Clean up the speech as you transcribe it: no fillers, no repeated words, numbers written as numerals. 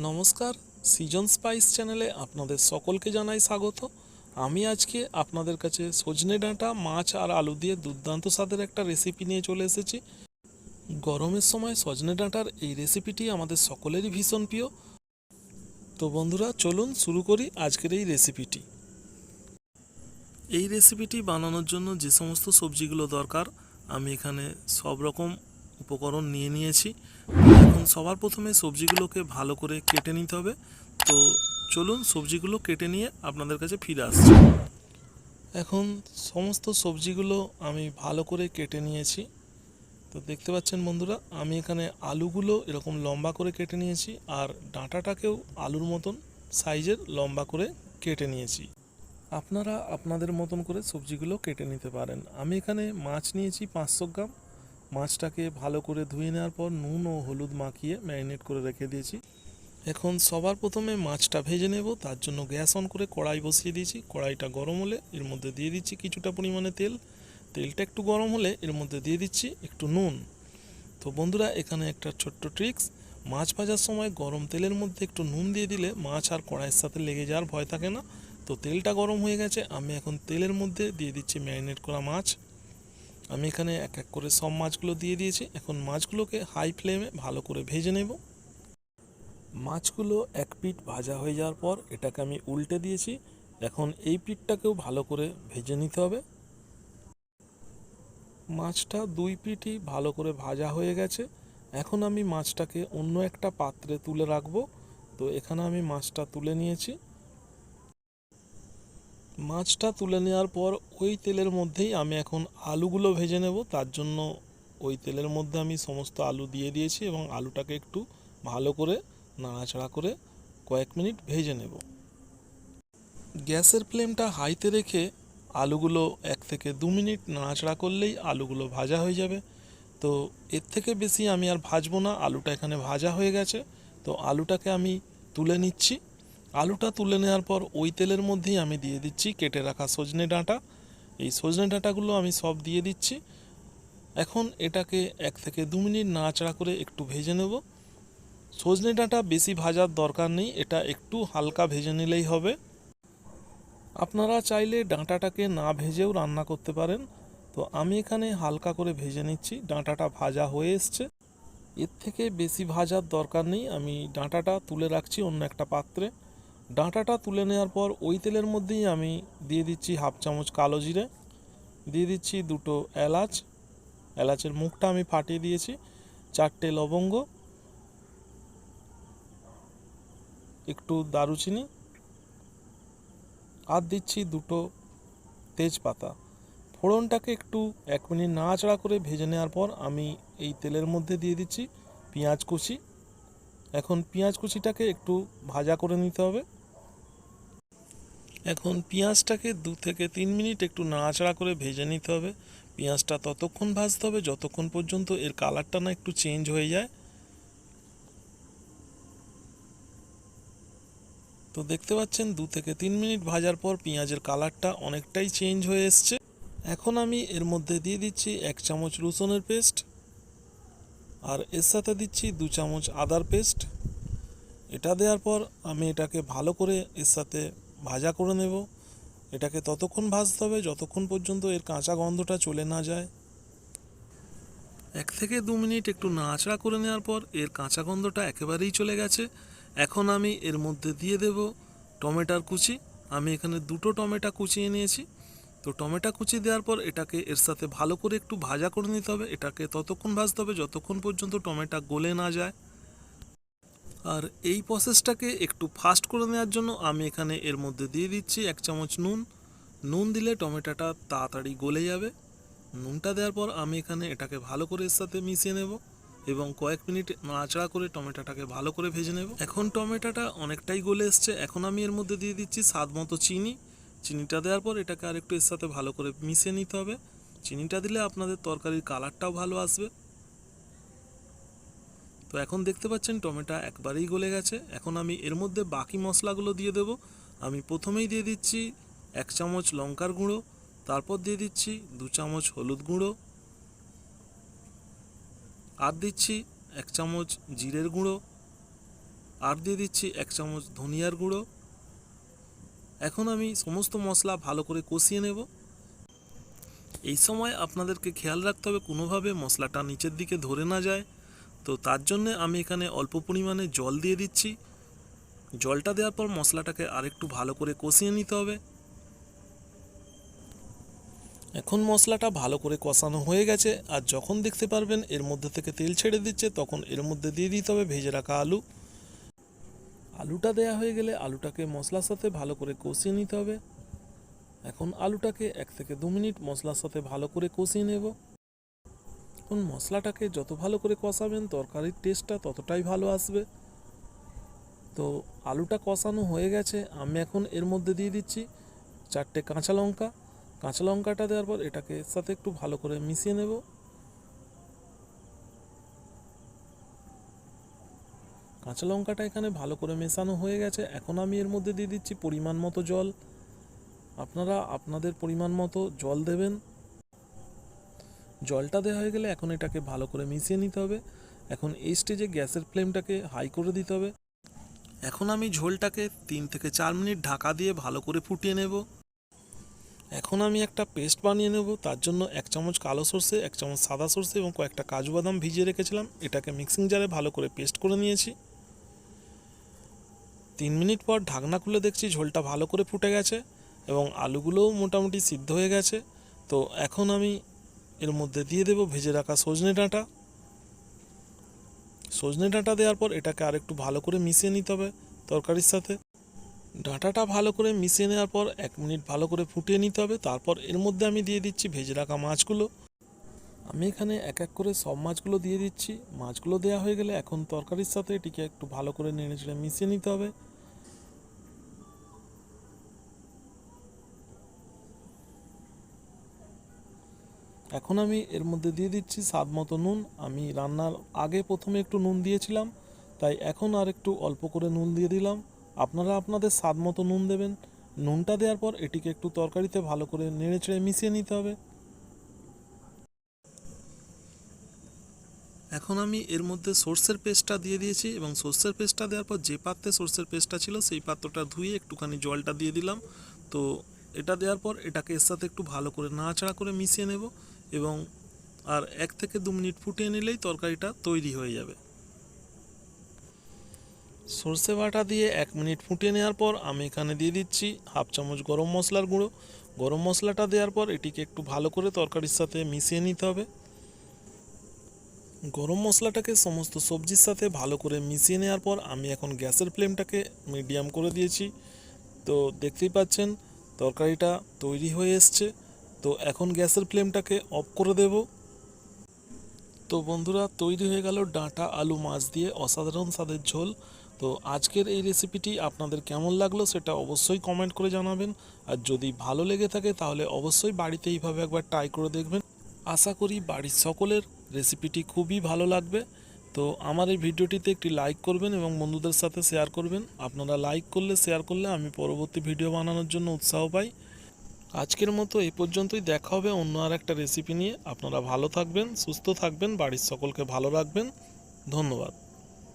নমস্কার, season spice চ্যানেলে আপনাদের সকলকে জানাই স্বাগত। আমি আজকে আপনাদের কাছে সজনে ডাঁটা মাছ আর আলু দিয়ে দুর্দান্ত স্বাদের একটা রেসিপি নিয়ে চলে এসেছি। গরমের সময় সজনে ডাঁটার এই রেসিপিটি আমাদের সকলেরই ভীষণ প্রিয়। তো বন্ধুরা, চলুন শুরু করি আজকের এই রেসিপিটি। এই রেসিপিটি বানানোর জন্য যে সমস্ত সবজিগুলো দরকার আমি এখানে সব রকম উপকরণ নিয়ে নিয়েছি। এখন সবার প্রথমে সবজিগুলোকে ভালো করে কেটে নিতে হবে। তো চলুন সবজিগুলো কেটে নিয়ে আপনাদের কাছে ফিরে আসছি। এখন সমস্ত সবজিগুলো আমি ভালো করে কেটে নিয়েছি। তো দেখতে পাচ্ছেন বন্ধুরা, আমি এখানে আলুগুলো এরকম লম্বা করে কেটে নিয়েছি আর ডাঁটাটাকেও আলুর মতন সাইজের লম্বা করে কেটে নিয়েছি। আপনারা আপনাদের মতন করে সবজিগুলো কেটে নিতে পারেন। আমি এখানে মাছ নিয়েছি 500 গ্রাম। মাছটাকে ভালো করে ধুয়ে নেওয়ার পর নুন ও হলুদ মাখিয়ে ম্যারিনেট করে রেখে দিয়েছি। এখন সবার প্রথমে মাছটা ভেজে নেব। তার জন্য গ্যাস অন করে কড়াই বসিয়ে দিয়েছি। কড়াইটা গরম হলে এর মধ্যে দিয়ে দিচ্ছি কিছুটা পরিমাণে তেল। তেলটা একটু গরম হলে এর মধ্যে দিয়ে দিচ্ছি একটু নুন। তো বন্ধুরা, এখানে একটা ছোট্ট ট্রিক্স, মাছ ভাজার সময় গরম তেলের মধ্যে একটু নুন দিয়ে দিলে মাছ আর কড়াইয়ের সাথে লেগে যাওয়ার ভয় থাকে না। তো তেলটা গরম হয়ে গেছে, আমি এখন তেলের মধ্যে দিয়ে দিচ্ছি ম্যারিনেট করা মাছ। আমি এখানে এক এক করে সব মাছগুলো দিয়ে দিয়েছি। এখন মাছগুলোকে হাই ফ্লেমে ভালো করে ভেজে নেব। মাছগুলো এক পিঠ ভাজা হয়ে যাওয়ার পর এটাকে আমি উল্টে দিয়েছি। এখন এই পিঠটাকেও ভালো করে ভেজে নিতে হবে। মাছটা দুই পিঠই ভালো করে ভাজা হয়ে গেছে। এখন আমি মাছটাকে অন্য একটা পাত্রে তুলে রাখবো। তো এখানে আমি মাছটা তুলে নিয়েছি। মাছটা তুলে নেওয়ার পর ওই তেলের মধ্যেই আমি এখন আলুগুলো ভেজে নেব। তার জন্য ওই তেলের মধ্যে আমি সমস্ত আলু দিয়ে দিয়েছি এবং আলুটাকে একটু ভালো করে নাড়াচাড়া করে কয়েক মিনিট ভেজে নেব। গ্যাসের ফ্লেমটা হাইতে রেখে আলুগুলো 1 থেকে 2 মিনিট নাড়াচাড়া করলেই আলুগুলো ভাজা হয়ে যাবে। তো এর থেকে বেশি আমি আর ভাজবো না, আলুটা এখানে ভাজা হয়ে গেছে। তো আলুটাকে আমি তুলে নিচ্ছি। আলুটা তুলে নেওয়ার পর ওই তেলের মধ্যেই আমি দিয়ে দিচ্ছি কেটে রাখা সজনে ডাঁটা। এই সজনে ডাঁটাগুলো আমি সব দিয়ে দিচ্ছি। এখন এটাকে 1 থেকে 2 মিনিট নাড়াচাড়া করে একটু ভেজে নেব। সজনে ডাঁটা বেশি ভাজার দরকার নেই, এটা একটু হালকা ভেজে নিলেই হবে। আপনারা চাইলে ডাঁটাটাকে না ভেজেও রান্না করতে পারেন। তো আমি এখানে হালকা করে ভেজে নিচ্ছি। ডাঁটাটা ভাজা হয়ে এসছে, এর থেকে বেশি ভাজার দরকার নেই। আমি ডাঁটাটা তুলে রাখছি অন্য একটা পাত্রে। ডাঁটাটা তুলে নেওয়ার পর ওই তেলের মধ্যেই আমি দিয়ে দিচ্ছি হাফ চামচ কালো জিরে, দিয়ে দিচ্ছি 2টো এলাচ, এলাচের মুখটা আমি ফাটিয়ে দিয়েছি, 4টে লবঙ্গ, একটু দারুচিনি, আর দিচ্ছি 2টো তেজপাতা। ফোড়নটাকে একটু 1 মিনিট নাড়াচাড়া করে ভেজে নেওয়ার পর আমি এই তেলের মধ্যে দিয়ে দিচ্ছি পেঁয়াজ কুচি। এখন পেঁয়াজ কুচিটাকে একটু ভাজা করে নিতে হবে। এখন পেঁয়াজটাকে 2 থেকে 3 মিনিট একটু নাড়াচাড়া করে ভেজে নিতে হবে। পেঁয়াজটা ততক্ষণ ভাজতে হবে যতক্ষণ পর্যন্ত এর কালারটা না একটু চেঞ্জ হয়ে যায়। তো দেখতে পাচ্ছেন 2 থেকে 3 মিনিট ভাজার পর পেঁয়াজের কালারটা অনেকটাই চেঞ্জ হয়ে এসছে। এখন আমি এর মধ্যে দিয়ে দিচ্ছি 1 চামচ রসুনের পেস্ট, আর এর সাথে দিচ্ছি 2 চামচ আদার পেস্ট। এটা দেওয়ার পর আমি এটাকে ভালো করে এর সাথে ভাজা করে নেব। এটাকে ততক্ষণ ভাজতে হবে যতক্ষণ পর্যন্ত এর কাঁচা গন্ধটা চলে না যায়। 1 থেকে 2 মিনিট একটু নাড়াচাড়া করে নেওয়ার পর এর কাঁচা গন্ধটা একেবারেই চলে গেছে। এখন আমি এর মধ্যে দিয়ে দেব টমেটোর কুচি। আমি এখানে 2টো টমেটো কুচিয়ে নিয়েছি। তো টমেটো কুচি দেওয়ার পর এটাকে এর সাথে ভালো করে একটু ভাজা করে নিতে হবে। এটাকে ততক্ষণ ভাজতে হবে যতক্ষণ পর্যন্ত টমেটো গলে না যায়। আর এই প্রসেসটাকে একটু ফাস্ট করে নেওয়ার জন্য আমি এখানে এর মধ্যে দিয়ে দিচ্ছি 1 চামচ নুন। নুন দিলে টমেটোটা তাড়াতাড়ি গলে যাবে। নুনটা দেওয়ার পর আমি এখানে এটাকে ভালো করে এর সাথে মিশিয়ে নেব এবং কয়েক মিনিট নাড়াচাড়া করে টমেটোটাকে ভালো করে ভেজে নেব। এখন টমেটোটা অনেকটাই গলে এসছে। এখন আমি এর মধ্যে দিয়ে দিচ্ছি স্বাদ মতো চিনি। চিনিটা দেওয়ার পর এটাকে আরেকটু এর সাথে ভালো করে মিশিয়ে নিতে হবে। চিনিটা দিলে আপনাদের তরকারির কালারটাও ভালো আসবে। তো এখন দেখতে পাচ্ছেন টমেটো একবারেই গলে গেছে। এখন আমি এর মধ্যে বাকি মশলাগুলো দিয়ে দেব। আমি প্রথমেই দিয়ে দিচ্ছি 1 চামচ লঙ্কার গুঁড়ো, তারপর দিয়ে দিচ্ছি 2 চামচ হলুদ গুঁড়ো, আর দিচ্ছি 1 চামচ জিরের গুঁড়ো, আর দিয়ে দিচ্ছি 1 চামচ ধনিয়ার গুঁড়ো। এখন আমি সমস্ত মশলা ভালো করে কষিয়ে নেব। এই সময় আপনাদেরকে খেয়াল রাখতে হবে কোনোভাবে মশলাটা নিচের দিকে ধরে না যায়। তো তার জন্য আমি এখানে অল্প পরিমাণে জল দিয়ে দিচ্ছি। জলটা দেওয়ার পর মশলাটাকে আরেকটু ভালো করে কষিয়ে নিতে হবে। এখন মশলাটা ভালো করে কষানো হয়ে গেছে, আর যখন দেখতে পারবেন এর মধ্যে থেকে তেল ছেড়ে দিচ্ছে, তখন এর মধ্যে দিয়ে দিতে হবে ভেজে রাখা আলু। আলুটা দেয়া হয়ে গেলে আলুটাকে মশলার সাথে ভালো করে কষিয়ে নিতে হবে। এখন আলুটাকে 1 থেকে 2 মিনিট মশলার সাথে ভালো করে কষিয়ে নেব। এখন মশলাটাকে যত ভালো করে কষাবেন তরকারির টেস্টটা ততটাই ভালো আসবে। তো আলুটা কষানো হয়ে গেছে, আমি এখন এর মধ্যে দিয়ে দিচ্ছি 4টে কাঁচা লঙ্কা। কাঁচা লঙ্কাটা দেওয়ার পর এটাকে এর সাথে একটু ভালো করে মিশিয়ে নেব। কাঁচা লঙ্কাটা এখানে ভালো করে মেশানো হয়ে গেছে। এখন আমি এর মধ্যে দিয়ে দিচ্ছি পরিমাণ মতো জল। আপনারা আপনাদের পরিমাণ মতো জল দেবেন। জলটা দেওয়া হয়ে গেলে এখন এটাকে ভালো করে মিশিয়ে নিতে হবে। এখন এই স্টেজে গ্যাসের ফ্লেমটাকে হাই করে দিতে হবে। এখন আমি ঝোলটাকে 3 থেকে 4 মিনিট ঢাকা দিয়ে ভালো করে ফুটিয়ে নেব। এখন আমি একটা পেস্ট বানিয়ে নেব। তার জন্য 1 চামচ কালো সরষে, 1 চামচ সাদা সরষে এবং কয়েকটা কাজু বাদাম ভিজিয়ে রেখেছিলাম, এটাকে মিক্সিং জারে ভালো করে পেস্ট করে নিয়েছি। 3 মিনিট পর ঢাকনা খুলে দেখছি ঝোলটা ভালো করে ফুটে গেছে এবং আলুগুলোও মোটামুটি সিদ্ধ হয়ে গেছে। তো এখন আমি এর মধ্যে দিয়ে দেব ভেজে রাখা সজনে ডাঁটা। সজনে ডাঁটা দেওয়ার পর এটাকে আরেকটু ভালো করে মিশিয়ে নিতে হবে তরকারির সাথে। ডাঁটাটা ভালো করে মিশিয়ে নেওয়ার পর 1 মিনিট ভালো করে ফুটিয়ে নিতে হবে। তারপর এর মধ্যে আমি দিয়ে দিচ্ছি ভেজে রাখা মাছগুলো। আমি এখানে এক এক করে সব মাছগুলো দিয়ে দিচ্ছি। মাছগুলো দেওয়া হয়ে গেলে এখন তরকারির সাথে এটিকে একটু ভালো করে নেড়েচেড়ে মিশিয়ে নিতে হবে। এখন আমি এর মধ্যে দিয়ে দিচ্ছি স্বাদ মতো নুন। আমি রান্নার আগে প্রথমে একটু নুন দিয়েছিলাম, তাই এখন আর একটু অল্প করে নুন দিয়ে দিলাম। আপনারা আপনাদের স্বাদ মতো নুন দেবেন। নুনটা দেওয়ার পর এটিকে একটু তরকারিতে ভালো করে নেড়েচেড়ে মিশিয়ে নিতে হবে। এখন আমি এর মধ্যে সর্ষের পেস্টটা দিয়ে দিয়েছি এবং সর্ষের পেস্টটা দেওয়ার পর যে পাত্রে সর্ষের পেস্টটা ছিল সেই পাত্রটা ধুয়ে একটুখানি জলটা দিয়ে দিলাম। তো এটা দেওয়ার পর এটাকে এর সাথে একটু ভালো করে নাড়াচাড়া করে মিশিয়ে নেব এবং আর 1 থেকে 2 মিনিট ফুটিয়ে নিলেই তরকারিটা তৈরি হয়ে যাবে। সর্ষে বাটা দিয়ে 1 মিনিট ফুটিয়ে নেওয়ার পর আমি এখানে দিয়ে দিচ্ছি 1/2 চামচ গরম মশলার গুঁড়ো। গরম মশলাটা দেওয়ার পর এটিকে একটু ভালো করে তরকারির সাথে মিশিয়ে নিতে হবে। গরম মশলাটাকে সমস্ত সবজির সাথে ভালো করে মিশিয়ে নেওয়ার পর আমি এখন গ্যাসের ফ্লেমটাকে মিডিয়াম করে দিয়েছি। তো দেখতেই পাচ্ছেন তরকারিটা তৈরি হয়ে এসছে। তো এখন গ্যাসের ফ্লেমটাকে অফ করে দেব। তো বন্ধুরা, তৈরি হয়ে গেল ডাঁটা আলু মাছ দিয়ে অসাধারণ স্বাদের ঝোল। তো আজকের এই রেসিপিটি আপনাদের কেমন লাগলো সেটা অবশ্যই কমেন্ট করে জানাবেন। আর যদি ভালো লেগে থাকে তাহলে অবশ্যই বাড়িতে এইভাবে একবার ট্রাই করে দেখবেন। আশা করি বাড়ির সকলের রেসিপিটি খুবই ভালো লাগবে। তো আমার এই ভিডিওটিতে একটি লাইক করবেন এবং বন্ধুদের সাথে শেয়ার করবেন। আপনারা লাইক করলে শেয়ার করলে আমি পরবর্তী ভিডিও বানানোর জন্য উৎসাহ পাই। আজকের মতো এই পর্যন্তই, দেখা হবে অন্য আর একটা রেসিপি নিয়ে। আপনারা ভালো থাকবেন, সুস্থ থাকবেন, বাড়ির সকলকে ভালো রাখবেন। ধন্যবাদ।